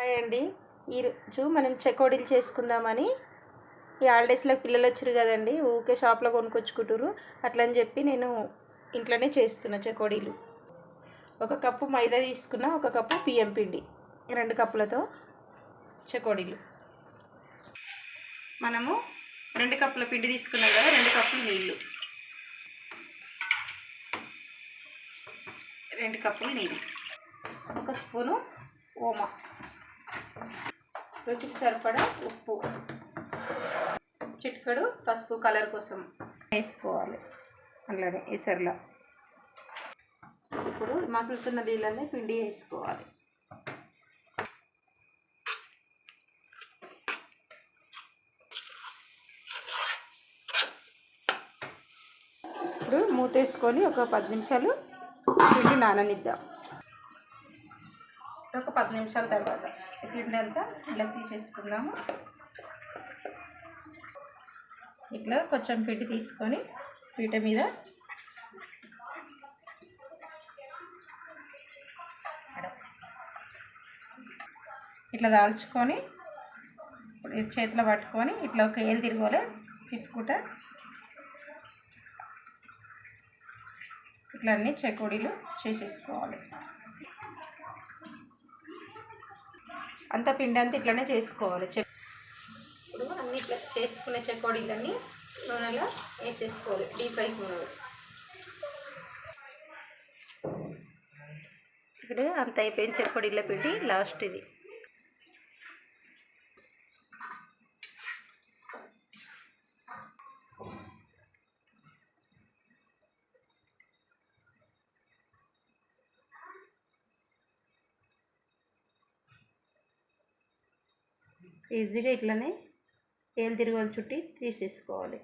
Hi అండి. ఈరోజు మనం చెకోడీలు చేసుకుందామని ఈ హాలిడేస్లో పిల్లలు వచ్చారు కదండి, ఊకే షాప్లో కొనుక్కొచ్చుకుంటారు. అట్లని చెప్పి నేను ఇంట్లోనే చేస్తున్నా చెకోడీలు. 1 కప్పు మైదా తీసుకున్నా, 1 కప్పు బియ్యం పిండి, 2 కప్పులతో చెకోడీలు. మనము 2 కప్పుల పిండి తీసుకున్నాం కదా, 2 కప్పులు నీళ్ళు, 2 కప్పులు నీళ్ళు, 1 స్పూను ఓమా, రుచికి సరిపడా ఉప్పు, చిటికెడు పసుపు కలర్ కోసం వేసుకోవాలి. అలానే ఎసర్లా ఇప్పుడు మసులుతున్న నీళ్ళని పిండి వేసుకోవాలి. ఇప్పుడు మూతేసుకొని ఒక 10 నిమిషాలు పిండి నాననిద్దాం. ఒక 10 నిమిషాల తర్వాత పిండి అంతా ఇలా తీసేసుకుందాము. ఇట్లా కొంచెం పిండి తీసుకొని పీట మీద ఇట్లా దాల్చుకొని చేతిలో పట్టుకొని ఇట్లా ఒక ఏలు తిరగలే తిప్పుకుంటా ఇట్లా అన్నీ చెకోడీలు చేసేసుకోవాలి. అంత పిండి అంతా ఇట్లనే చేసుకోవాలి. ఇప్పుడు అన్ని ఇట్లా చేసుకునే చెకోడీలన్నీ నూనెలో వేసేసుకోవాలి, డీప్ ఫ్రై నూనెలో. ఇప్పుడు అంత అయిపోయిన చెకోడీల పిండి లాస్ట్ ఇది. ఈజీగా ఇట్లనే ఏలు తిరగలు చుట్టి తీసేసుకోవాలి.